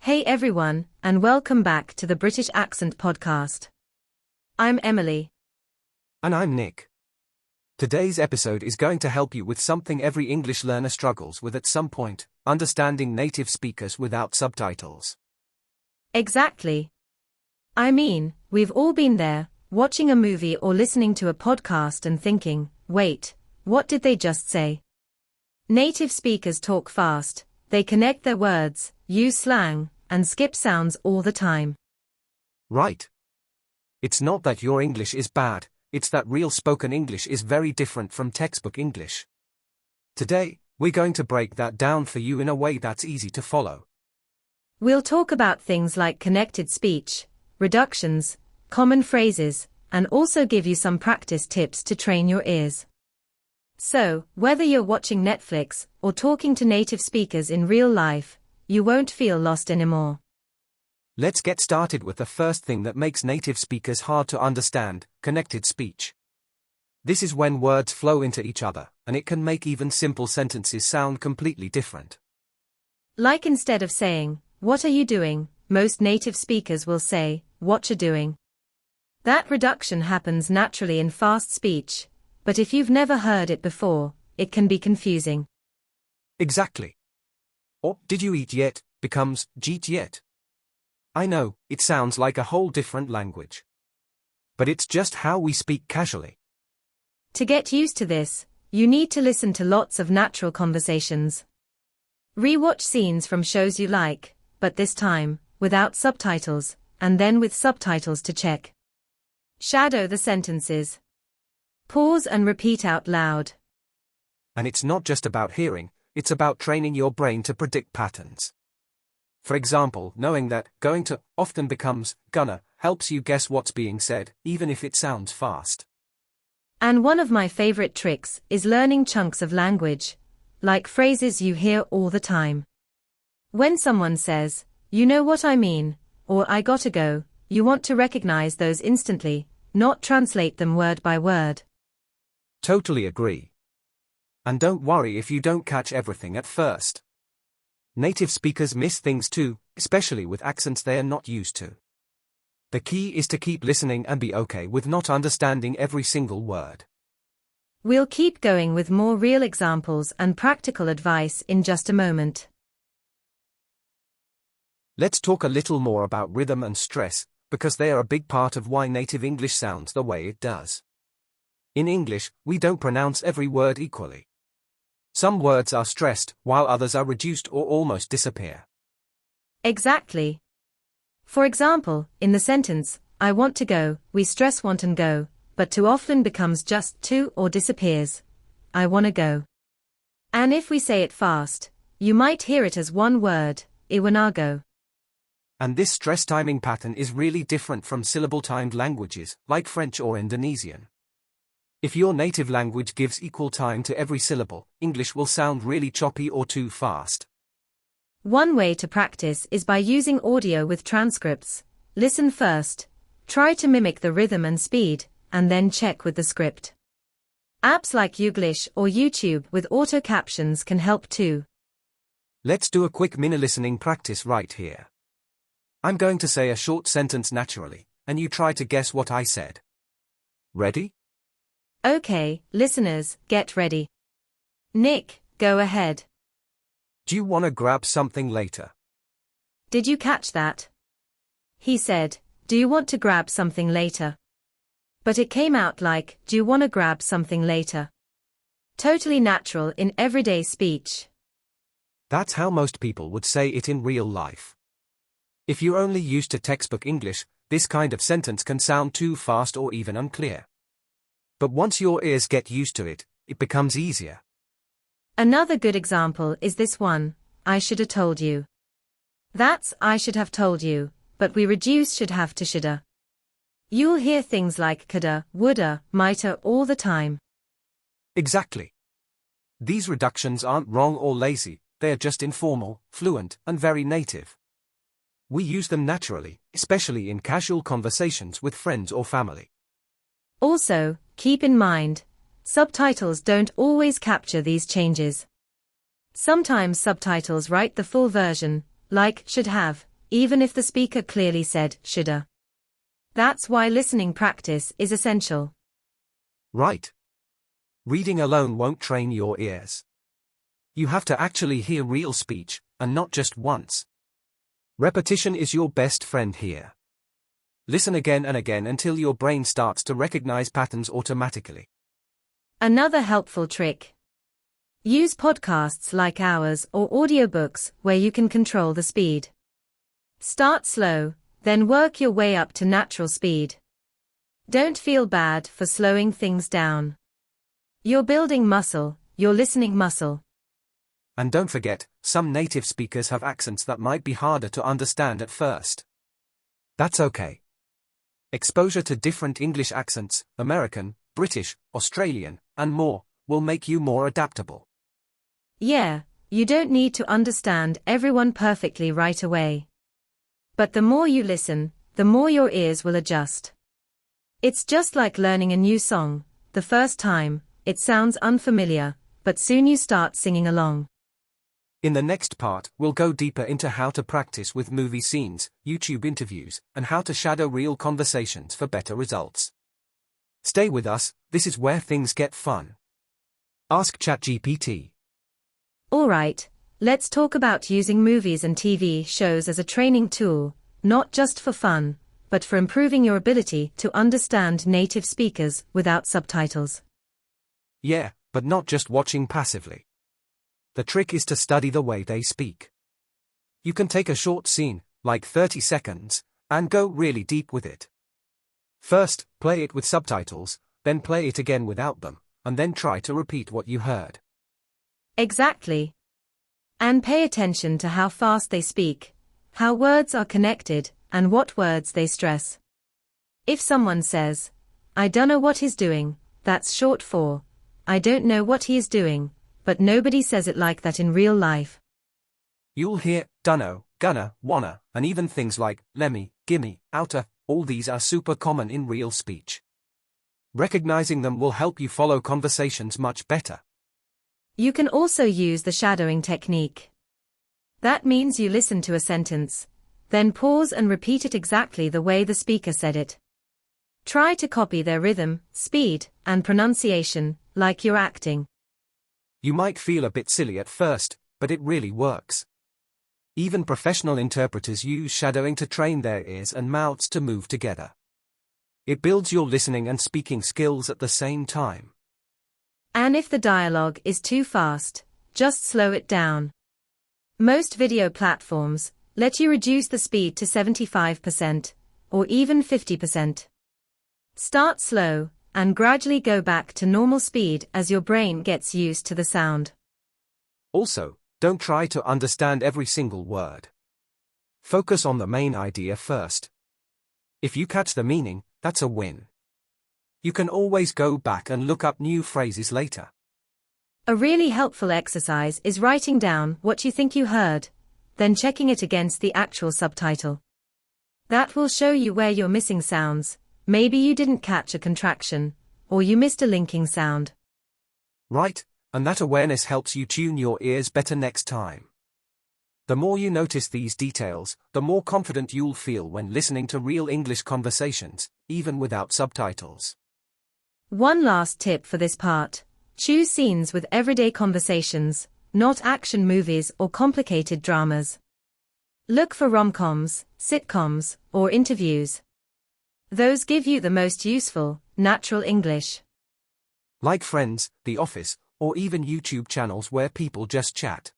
Hey everyone, and welcome back to the British Accent Podcast. I'm Emily. And I'm Nick. Today's episode is going to help you with something every English learner struggles with at some point: understanding native speakers without subtitles. Exactly. I mean, we've all been there, watching a movie or listening to a podcast and thinking, wait, what did they just say? Native speakers talk fast, they connect their words, use slang, and skip sounds all the time. Right. It's not that your English is bad, it's that real spoken English is very different from textbook English. Today, we're going to break that down for you in a way that's easy to follow. We'll talk about things like connected speech, reductions, common phrases, and also give you some practice tips to train your ears. So, whether you're watching Netflix or talking to native speakers in real life, you won't feel lost anymore. Let's get started with the first thing that makes native speakers hard to understand: connected speech. This is when words flow into each other, and it can make even simple sentences sound completely different. Like instead of saying, "What are you doing?" most native speakers will say, "What you doing?" That reduction happens naturally in fast speech, but if you've never heard it before, it can be confusing. Exactly. Or, "Did you eat yet?" becomes, "Jeet yet?" I know, it sounds like a whole different language. But it's just how we speak casually. To get used to this, you need to listen to lots of natural conversations. Rewatch scenes from shows you like, but this time, without subtitles, and then with subtitles to check. Shadow the sentences. Pause and repeat out loud. And it's not just about hearing, it's about training your brain to predict patterns. For example, knowing that going to often becomes gonna helps you guess what's being said, even if it sounds fast. And one of my favorite tricks is learning chunks of language, like phrases you hear all the time. When someone says, "You know what I mean," or "I gotta go," you want to recognize those instantly, not translate them word by word. Totally agree. And don't worry if you don't catch everything at first. Native speakers miss things too, especially with accents they are not used to. The key is to keep listening and be okay with not understanding every single word. We'll keep going with more real examples and practical advice in just a moment. Let's talk a little more about rhythm and stress, because they are a big part of why native English sounds the way it does. In English, we don't pronounce every word equally. Some words are stressed, while others are reduced or almost disappear. Exactly. For example, in the sentence, "I want to go," we stress want and go, but too often becomes just to or disappears. I wanna go. And if we say it fast, you might hear it as one word, I wanna go. And this stress timing pattern is really different from syllable-timed languages, like French or Indonesian. If your native language gives equal time to every syllable, English will sound really choppy or too fast. One way to practice is by using audio with transcripts. Listen first, try to mimic the rhythm and speed, and then check with the script. Apps like Youglish or YouTube with auto captions can help too. Let's do a quick mini listening practice right here. I'm going to say a short sentence naturally, and you try to guess what I said. Ready? Okay, listeners, get ready. Nick, go ahead. Do you want to grab something later? Did you catch that? He said, "Do you want to grab something later?" But it came out like, "Do you want to grab something later?" Totally natural in everyday speech. That's how most people would say it in real life. If you're only used to textbook English, this kind of sentence can sound too fast or even unclear. But once your ears get used to it, it becomes easier. Another good example is this one, "I should have told you." That's "I should have told you," but we reduce should have to shoulda. You'll hear things like coulda, woulda, mighta all the time. Exactly. These reductions aren't wrong or lazy, they are just informal, fluent, and very native. We use them naturally, especially in casual conversations with friends or family. Also, keep in mind, subtitles don't always capture these changes. Sometimes subtitles write the full version, like should have, even if the speaker clearly said shoulda. That's why listening practice is essential. Right. Reading alone won't train your ears. You have to actually hear real speech, and not just once. Repetition is your best friend here. Listen again and again until your brain starts to recognize patterns automatically. Another helpful trick. Use podcasts like ours or audiobooks where you can control the speed. Start slow, then work your way up to natural speed. Don't feel bad for slowing things down. You're building muscle, you're listening muscle. And don't forget, some native speakers have accents that might be harder to understand at first. That's okay. Exposure to different English accents, American, British, Australian, and more, will make you more adaptable. Yeah, you don't need to understand everyone perfectly right away. But the more you listen, the more your ears will adjust. It's just like learning a new song. The first time, it sounds unfamiliar, but soon you start singing along. In the next part, we'll go deeper into how to practice with movie scenes, YouTube interviews, and how to shadow real conversations for better results. Stay with us, this is where things get fun. Ask ChatGPT. Alright, let's talk about using movies and TV shows as a training tool, not just for fun, but for improving your ability to understand native speakers without subtitles. Yeah, but not just watching passively. The trick is to study the way they speak. You can take a short scene, like 30 seconds, and go really deep with it. First, play it with subtitles, then play it again without them, and then try to repeat what you heard. Exactly. And pay attention to how fast they speak, how words are connected, and what words they stress. If someone says, "I dunno what he's doing," that's short for, "I don't know what he is doing," but nobody says it like that in real life. You'll hear dunno, gonna, wanna, and even things like lemme, gimme, oughta, all these are super common in real speech. Recognizing them will help you follow conversations much better. You can also use the shadowing technique. That means you listen to a sentence, then pause and repeat it exactly the way the speaker said it. Try to copy their rhythm, speed, and pronunciation, like you're acting. You might feel a bit silly at first, but it really works. Even professional interpreters use shadowing to train their ears and mouths to move together. It builds your listening and speaking skills at the same time. And if the dialogue is too fast, just slow it down. Most video platforms let you reduce the speed to 75%, or even 50%. Start slow, and gradually go back to normal speed as your brain gets used to the sound. Also, don't try to understand every single word. Focus on the main idea first. If you catch the meaning, that's a win. You can always go back and look up new phrases later. A really helpful exercise is writing down what you think you heard, then checking it against the actual subtitle. That will show you where you're missing sounds. Maybe you didn't catch a contraction, or you missed a linking sound. Right, and that awareness helps you tune your ears better next time. The more you notice these details, the more confident you'll feel when listening to real English conversations, even without subtitles. One last tip for this part: choose scenes with everyday conversations, not action movies or complicated dramas. Look for rom-coms, sitcoms, or interviews. Those give you the most useful, natural English. Like Friends, The Office, or even YouTube channels where people just chat.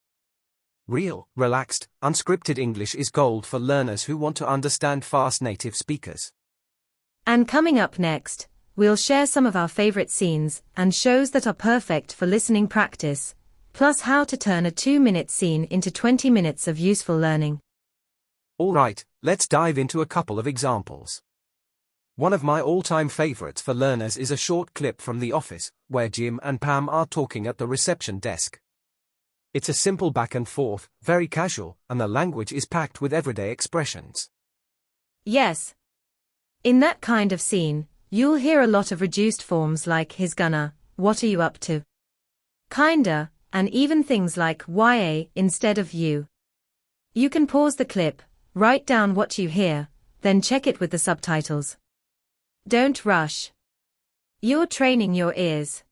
Real, relaxed, unscripted English is gold for learners who want to understand fast native speakers. And coming up next, we'll share some of our favorite scenes and shows that are perfect for listening practice, plus how to turn a 2-minute scene into 20 minutes of useful learning. Alright, let's dive into a couple of examples. One of my all-time favorites for learners is a short clip from The Office, where Jim and Pam are talking at the reception desk. It's a simple back and forth, very casual, and the language is packed with everyday expressions. Yes. In that kind of scene, you'll hear a lot of reduced forms like "he's gonna," "what are you up to?" "Kinda," and even things like "YA" instead of "you." You can pause the clip, Write down what you hear, then check it with the subtitles. Don't rush. You're training your ears.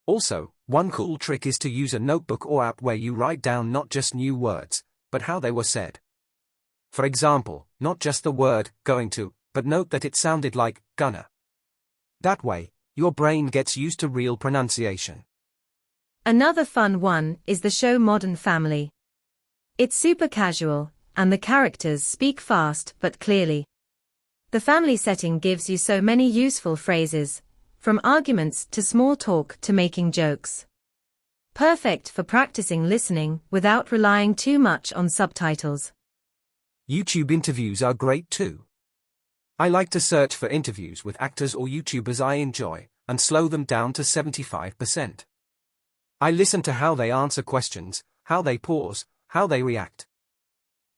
Also, one cool trick is to use a notebook or app where you write down not just new words, but how they were said. For example, not just the word, going to, but note that it sounded like, gonna. That way, your brain gets used to real pronunciation. Another fun one is the show Modern Family. It's super casual, and the characters speak fast but clearly. The family setting gives you so many useful phrases, from arguments to small talk to making jokes. Perfect for practicing listening without relying too much on subtitles. YouTube interviews are great too. I like to search for interviews with actors or YouTubers I enjoy, and slow them down to 75%. I listen to how they answer questions, how they pause, how they react.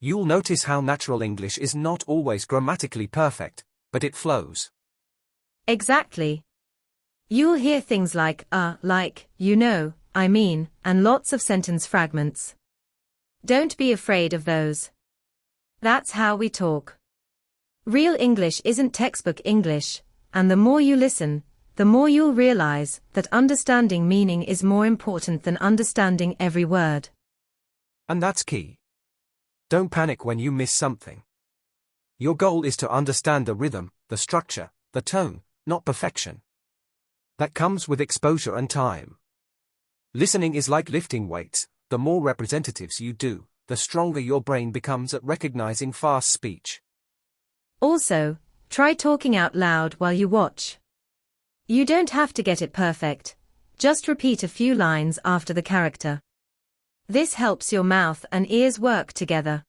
You'll notice how natural English is not always grammatically perfect, but it flows. Exactly. You'll hear things like, like, you know, I mean, and lots of sentence fragments. Don't be afraid of those. That's how we talk. Real English isn't textbook English, and the more you listen, the more you'll realize that understanding meaning is more important than understanding every word. And that's key. Don't panic when you miss something. Your goal is to understand the rhythm, the structure, the tone, not perfection. That comes with exposure and time. Listening is like lifting weights. The more representatives you do, the stronger your brain becomes at recognizing fast speech. Also, try talking out loud while you watch. You don't have to get it perfect. Just repeat a few lines after the character. This helps your mouth and ears work together.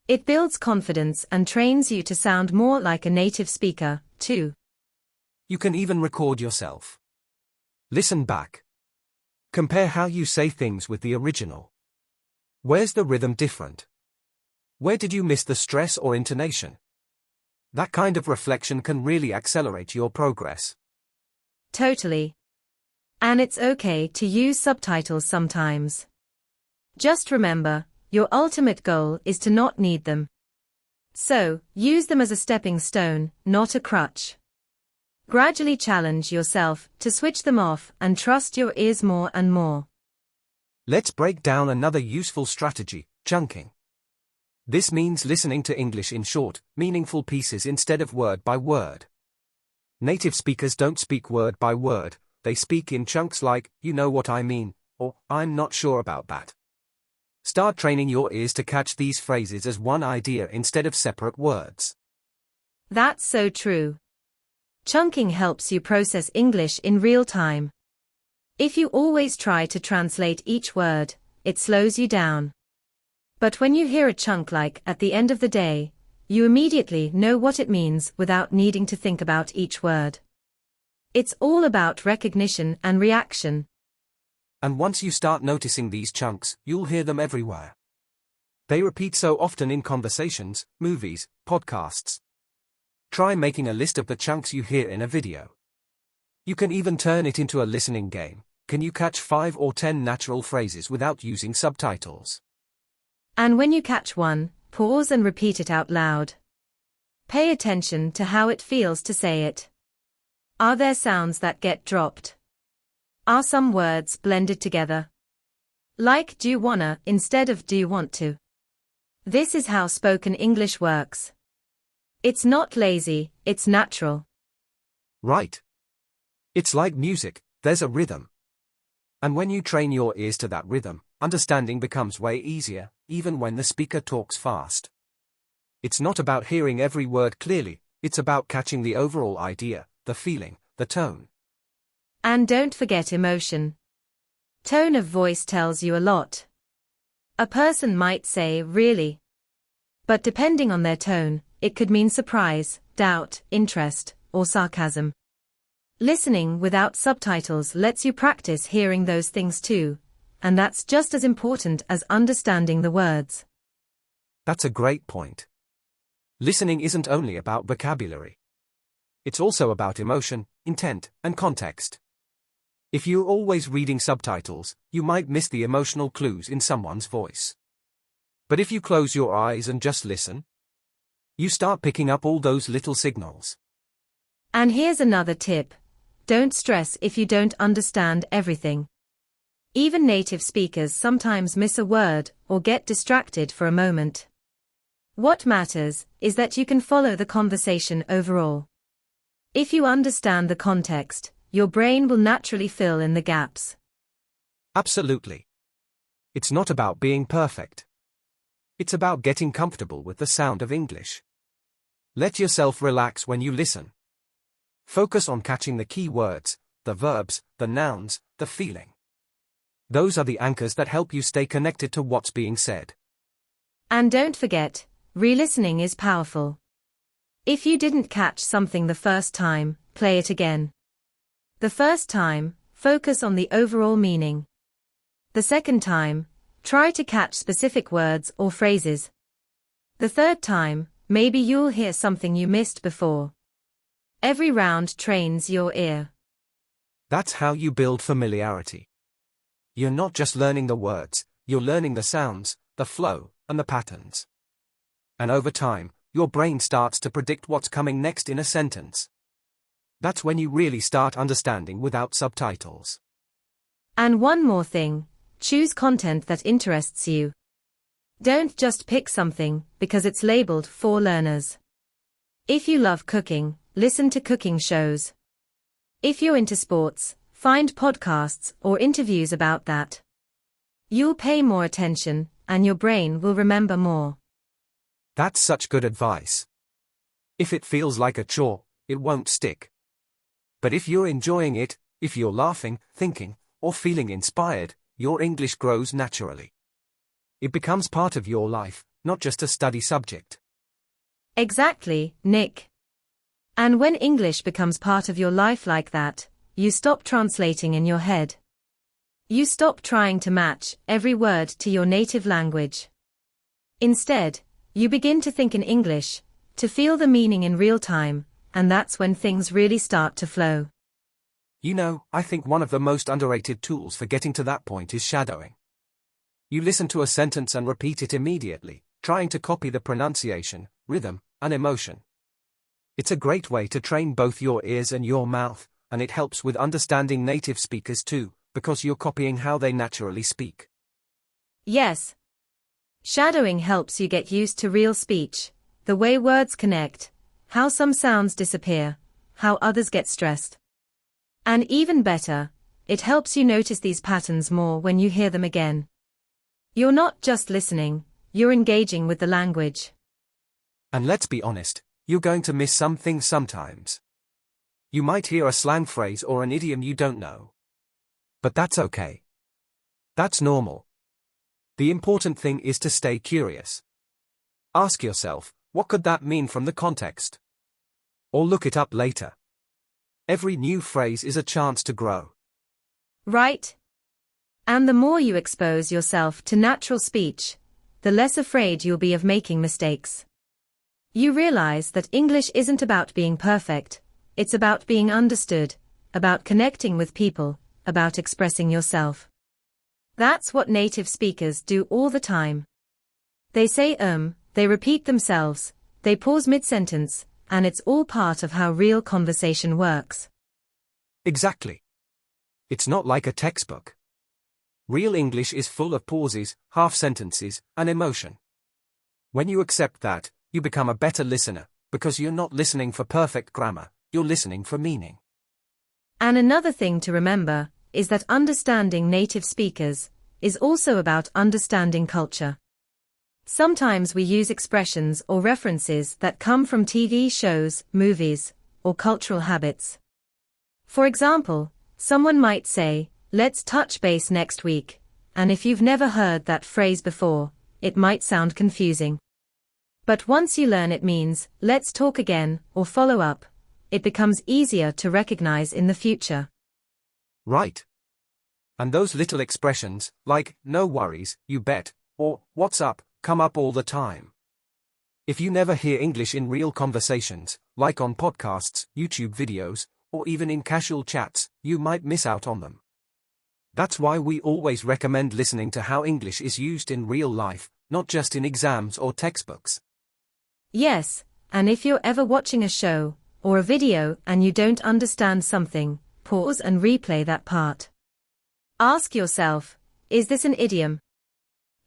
It builds confidence and trains you to sound more like a native speaker, too. You can even record yourself. Listen back. Compare how you say things with the original. Where's the rhythm different? Where did you miss the stress or intonation? That kind of reflection can really accelerate your progress. Totally. And it's okay to use subtitles sometimes. Just remember, your ultimate goal is to not need them. So, use them as a stepping stone, not a crutch. Gradually challenge yourself to switch them off and trust your ears more and more. Let's break down another useful strategy, chunking. This means listening to English in short, meaningful pieces instead of word by word. Native speakers don't speak word by word, they speak in chunks like, you know what I mean, or, I'm not sure about that. Start training your ears to catch these phrases as one idea instead of separate words. That's so true. Chunking helps you process English in real time. If you always try to translate each word, it slows you down. But when you hear a chunk like at the end of the day, you immediately know what it means without needing to think about each word. It's all about recognition and reaction. And once you start noticing these chunks, you'll hear them everywhere. They repeat so often in conversations, movies, podcasts. Try making a list of the chunks you hear in a video. You can even turn it into a listening game. Can you catch 5 or 10 natural phrases without using subtitles? And when you catch one, pause and repeat it out loud. Pay attention to how it feels to say it. Are there sounds that get dropped? Are some words blended together? Like do you wanna instead of do you want to? This is how spoken English works. It's not lazy, it's natural. Right. It's like music, there's a rhythm. And when you train your ears to that rhythm, understanding becomes way easier, even when the speaker talks fast. It's not about hearing every word clearly, it's about catching the overall idea, the feeling, the tone. And don't forget emotion. Tone of voice tells you a lot. A person might say really. But depending on their tone, it could mean surprise, doubt, interest, or sarcasm. Listening without subtitles lets you practice hearing those things too, and that's just as important as understanding the words. That's a great point. Listening isn't only about vocabulary. It's also about emotion, intent, and context. If you're always reading subtitles, you might miss the emotional clues in someone's voice. But if you close your eyes and just listen, you start picking up all those little signals. And here's another tip. Don't stress if you don't understand everything. Even native speakers sometimes miss a word or get distracted for a moment. What matters is that you can follow the conversation overall. If you understand the context, your brain will naturally fill in the gaps. Absolutely. It's not about being perfect. It's about getting comfortable with the sound of English. Let yourself relax when you listen. Focus on catching the key words, the verbs, the nouns, the feeling. Those are the anchors that help you stay connected to what's being said. And don't forget, re-listening is powerful. If you didn't catch something the first time, play it again. The first time, focus on the overall meaning. The second time, try to catch specific words or phrases. The third time, maybe you'll hear something you missed before. Every round trains your ear. That's how you build familiarity. You're not just learning the words, you're learning the sounds, the flow, and the patterns. And over time, your brain starts to predict what's coming next in a sentence. That's when you really start understanding without subtitles. And one more thing, choose content that interests you. Don't just pick something because it's labeled for learners. If you love cooking, listen to cooking shows. If you're into sports, find podcasts or interviews about that. You'll pay more attention, and your brain will remember more. That's such good advice. If it feels like a chore, it won't stick. But if you're enjoying it, if you're laughing, thinking, or feeling inspired, your English grows naturally. It becomes part of your life, not just a study subject. Exactly, Nick. And when English becomes part of your life like that, you stop translating in your head. You stop trying to match every word to your native language. Instead, you begin to think in English, to feel the meaning in real time, and that's when things really start to flow. You know, I think one of the most underrated tools for getting to that point is shadowing. You listen to a sentence and repeat it immediately, trying to copy the pronunciation, rhythm, and emotion. It's a great way to train both your ears and your mouth, and it helps with understanding native speakers too, because you're copying how they naturally speak. Yes. Shadowing helps you get used to real speech, the way words connect, how some sounds disappear, how others get stressed. And even better, it helps you notice these patterns more when you hear them again. You're not just listening, you're engaging with the language. And let's be honest, you're going to miss some things sometimes. You might hear a slang phrase or an idiom you don't know. But that's okay. That's normal. The important thing is to stay curious. Ask yourself, what could that mean from the context? Or look it up later. Every new phrase is a chance to grow. Right? And the more you expose yourself to natural speech, the less afraid you'll be of making mistakes. You realize that English isn't about being perfect, it's about being understood, about connecting with people, about expressing yourself. That's what native speakers do all the time. They say they repeat themselves, they pause mid-sentence, and it's all part of how real conversation works. Exactly. It's not like a textbook. Real English is full of pauses, half-sentences, and emotion. When you accept that, you become a better listener, because you're not listening for perfect grammar, you're listening for meaning. And another thing to remember is that understanding native speakers is also about understanding culture. Sometimes we use expressions or references that come from TV shows, movies, or cultural habits. For example, someone might say, "Let's touch base next week," and if you've never heard that phrase before, it might sound confusing. But once you learn it means, "Let's talk again," or "follow up," it becomes easier to recognize in the future. Right. And those little expressions, like, "no worries, you bet," or "what's up," come up all the time. If you never hear English in real conversations, like on podcasts, YouTube videos, or even in casual chats, you might miss out on them. That's why we always recommend listening to how English is used in real life, not just in exams or textbooks. Yes, and if you're ever watching a show or a video and you don't understand something, pause and replay that part. Ask yourself, is this an idiom?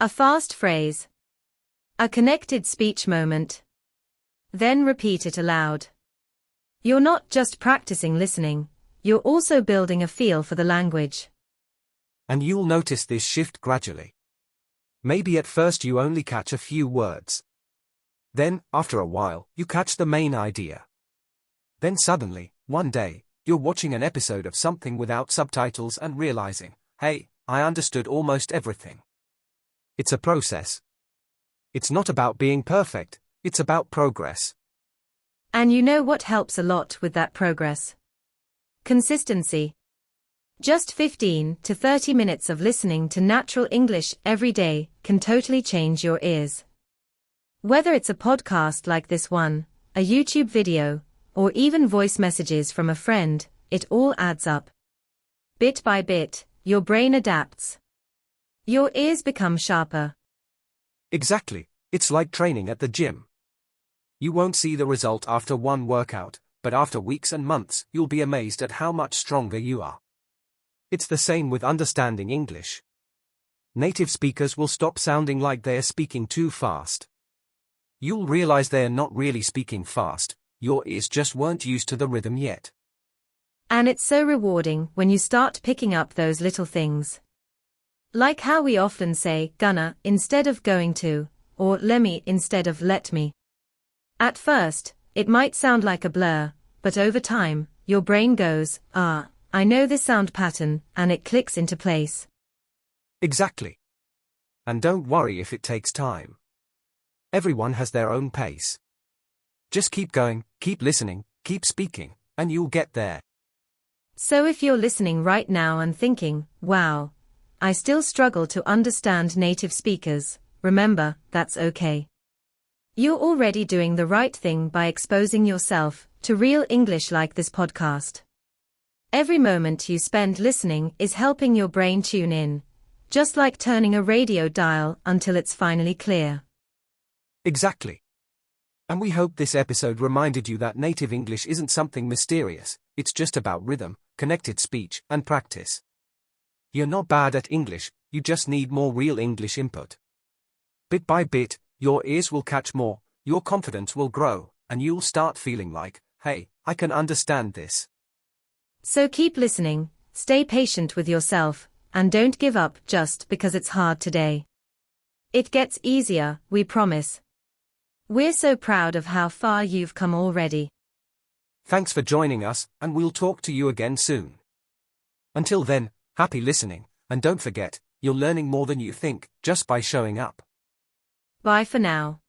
A fast phrase? A connected speech moment? Then repeat it aloud. You're not just practicing listening, you're also building a feel for the language. And you'll notice this shift gradually. Maybe at first you only catch a few words. Then, after a while, you catch the main idea. Then suddenly, one day, you're watching an episode of something without subtitles and realizing, hey, I understood almost everything. It's a process. It's not about being perfect, it's about progress. And you know what helps a lot with that progress? Consistency. Just 15 to 30 minutes of listening to natural English every day can totally change your ears. Whether it's a podcast like this one, a YouTube video, or even voice messages from a friend, it all adds up. Bit by bit, your brain adapts. Your ears become sharper. Exactly, it's like training at the gym. You won't see the result after one workout, but after weeks and months, you'll be amazed at how much stronger you are. It's the same with understanding English. Native speakers will stop sounding like they're speaking too fast. You'll realize they're not really speaking fast, your ears just weren't used to the rhythm yet. And it's so rewarding when you start picking up those little things. Like how we often say gonna instead of going to, or lemme instead of let me. At first, it might sound like a blur, but over time, your brain goes, I know this sound pattern, and it clicks into place. Exactly. And don't worry if it takes time. Everyone has their own pace. Just keep going, keep listening, keep speaking, and you'll get there. So if you're listening right now and thinking, wow, I still struggle to understand native speakers, remember, that's okay. You're already doing the right thing by exposing yourself to real English like this podcast. Every moment you spend listening is helping your brain tune in, just like turning a radio dial until it's finally clear. Exactly. And we hope this episode reminded you that native English isn't something mysterious, it's just about rhythm, connected speech, and practice. You're not bad at English, you just need more real English input. Bit by bit, your ears will catch more, your confidence will grow, and you'll start feeling like, hey, I can understand this. So keep listening, stay patient with yourself, and don't give up just because it's hard today. It gets easier, we promise. We're so proud of how far you've come already. Thanks for joining us, and we'll talk to you again soon. Until then, happy listening, and don't forget, you're learning more than you think, just by showing up. Bye for now.